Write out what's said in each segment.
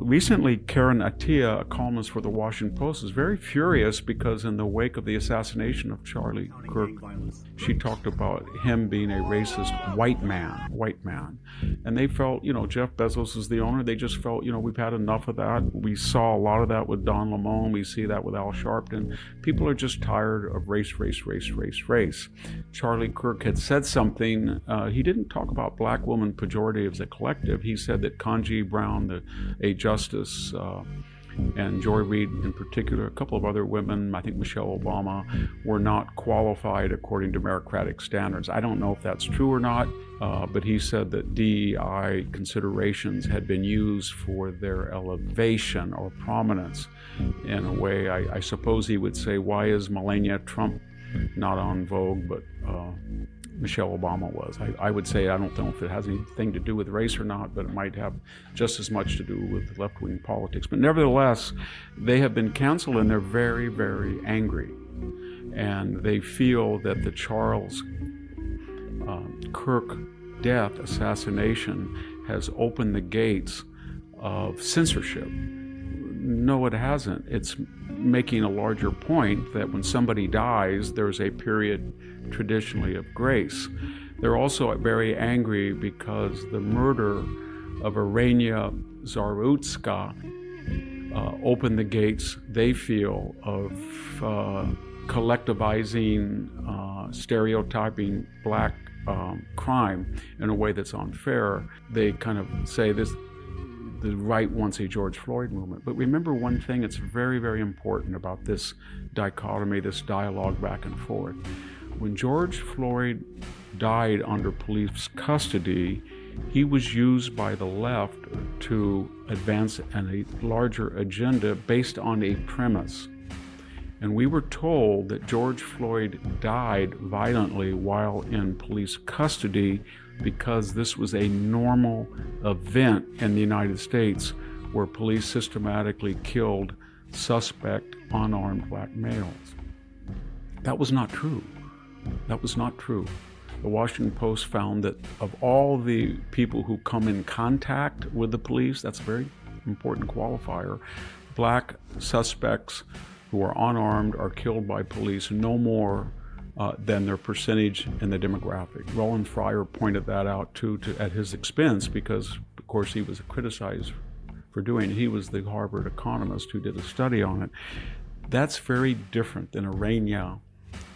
Recently, Karen Attiah, a columnist for the Washington Post, is very furious because in the wake of the assassination of Charlie Kirk, she talked about him being a racist white man. And they felt, Jeff Bezos is the owner. They just felt, we've had enough of that. We saw a lot of that with Don Lemon. We see that with Al Sharpton. People are just tired of race. Charlie Kirk had said something. He didn't talk about black women pejoratively as a collective. He said that Ketanji Brown, a justice, and Joy Reid in particular, a couple of other women, I think Michelle Obama, were not qualified according to meritocratic standards. I don't know if that's true or not, but he said that DEI considerations had been used for their elevation or prominence. In a way, I suppose he would say, why is Melania Trump not on Vogue, but Michelle Obama was? I would say I don't know if it has anything to do with race or not, but it might have just as much to do with left-wing politics. But nevertheless, they have been canceled and they're very, very angry. And they feel that the Charles Kirk death, assassination, has opened the gates of censorship. No, it hasn't. It's making a larger point that when somebody dies, there's a period traditionally of grace. They're also very angry because the murder of Irania Zarutska opened the gates, they feel, of collectivizing, stereotyping black crime in a way that's unfair. They kind of say this, the right wants a George Floyd movement. But remember one thing that's very, very important about this dichotomy, this dialogue back and forth. When George Floyd died under police custody, he was used by the left to advance a larger agenda based on a premise. And we were told that George Floyd died violently while in police custody because this was a normal event in the United States where police systematically killed suspect unarmed black males. That was not true. That was not true. The Washington Post found that of all the people who come in contact with the police, that's a very important qualifier, black suspects who are unarmed are killed by police no more than their percentage in the demographic. Roland Fryer pointed that out too at his expense because, of course, he was criticized for doing it. He was the Harvard economist who did a study on it. That's very different than Irania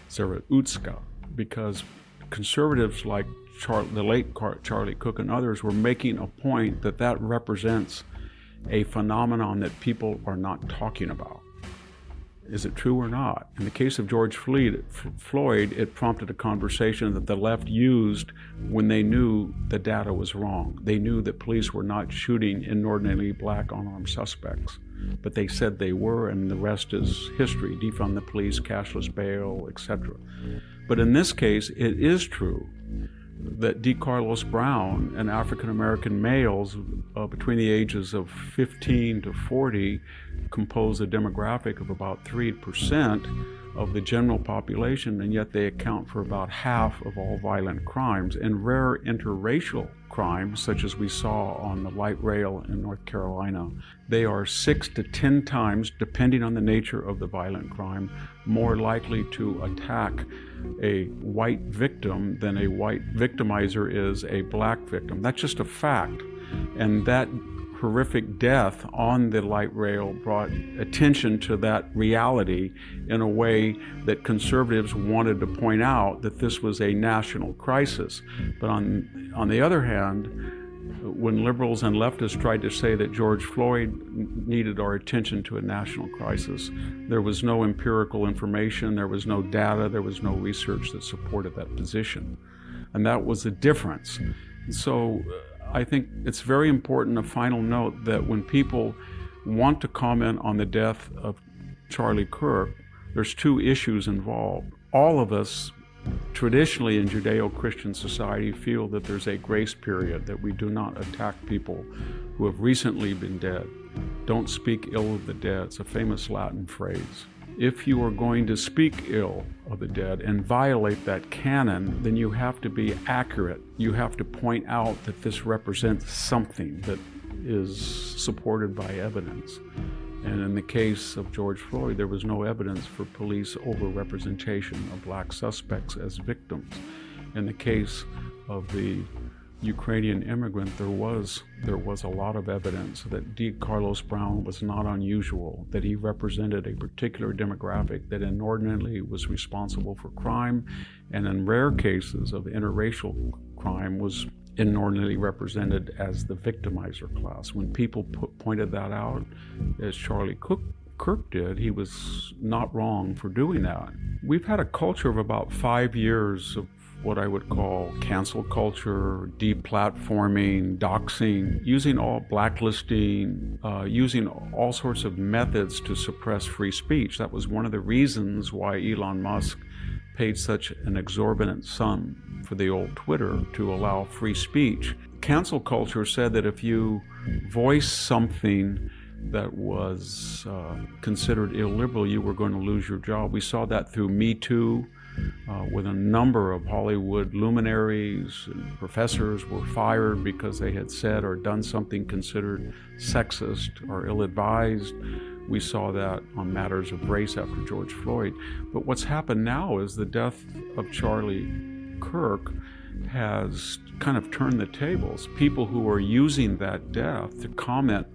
Zarutska, because conservatives like the late Charlie Kirk and others were making a point that represents a phenomenon that people are not talking about. Is it true or not? In the case of George Floyd, it prompted a conversation that the left used when they knew the data was wrong. They knew that police were not shooting inordinately black unarmed suspects, but they said they were, and the rest is history. Defund the police, cashless bail, etc. But in this case, it is true that DeCarlos Brown and African-American males between the ages of 15 to 40 compose a demographic of about 3% of the general population, and yet they account for about half of all violent crimes. And rare interracial crimes, such as we saw on the light rail in North Carolina, they are 6 to 10 times, depending on the nature of the violent crime, more likely to attack a white victim than a white victimizer is a black victim. That's just a fact. And that horrific death on the light rail brought attention to that reality in a way that conservatives wanted to point out that this was a national crisis. But on the other hand, when liberals and leftists tried to say that George Floyd needed our attention to a national crisis, there was no empirical information, there was no data, there was no research that supported that position. And that was the difference. So I think it's very important, a final note, that when people want to comment on the death of Charlie Kirk, there's two issues involved. All of us traditionally in Judeo-Christian society feel that there's a grace period, that we do not attack people who have recently been dead. Don't speak ill of the dead. It's a famous Latin phrase. If you are going to speak ill of the dead and violate that canon, then you have to be accurate. You have to point out that this represents something, that is supported by evidence. And in the case of George Floyd, there was no evidence for police overrepresentation of black suspects as victims. In the case of the Ukrainian immigrant, there was a lot of evidence that D. Carlos Brown was not unusual, that he represented a particular demographic that inordinately was responsible for crime, and in rare cases of interracial crime was inordinately represented as the victimizer class. When people pointed that out, as Charlie Kirk did, he was not wrong for doing that. We've had a culture of about 5 years of what I would call cancel culture, deplatforming, doxing, using blacklisting, using all sorts of methods to suppress free speech. That was one of the reasons why Elon Musk paid such an exorbitant sum for the old Twitter to allow free speech. Cancel culture said that if you voice something that was considered illiberal, you were going to lose your job. We saw that through Me Too, with a number of Hollywood luminaries and professors were fired because they had said or done something considered sexist or ill-advised. We saw that on matters of race after George Floyd. But what's happened now is the death of Charlie Kirk has kind of turned the tables. People who are using that death to comment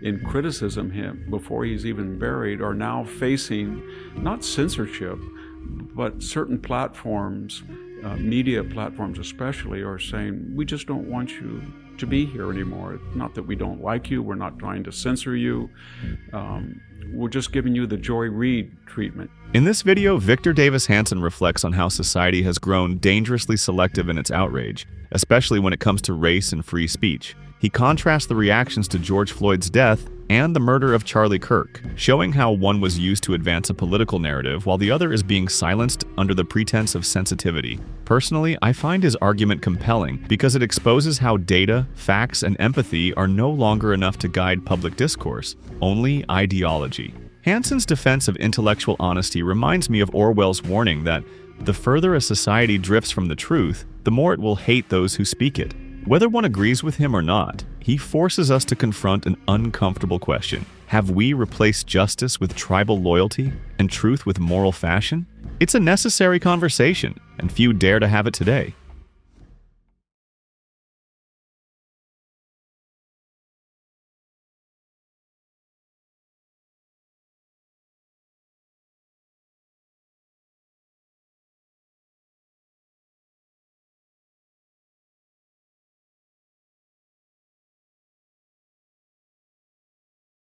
in criticism of him before he's even buried are now facing not censorship, but certain platforms, media platforms especially, are saying, we just don't want you to be here anymore. Not that we don't like you, we're not trying to censor you, we're just giving you the Joy Reid treatment. In this video, Victor Davis Hanson reflects on how society has grown dangerously selective in its outrage, especially when it comes to race and free speech. He contrasts the reactions to George Floyd's death and the murder of Charlie Kirk, showing how one was used to advance a political narrative while the other is being silenced under the pretense of sensitivity. Personally, I find his argument compelling because it exposes how data, facts, and empathy are no longer enough to guide public discourse, only ideology. Hanson's defense of intellectual honesty reminds me of Orwell's warning that the further a society drifts from the truth, the more it will hate those who speak it. Whether one agrees with him or not, he forces us to confront an uncomfortable question. Have we replaced justice with tribal loyalty and truth with moral fashion? It's a necessary conversation, and few dare to have it today.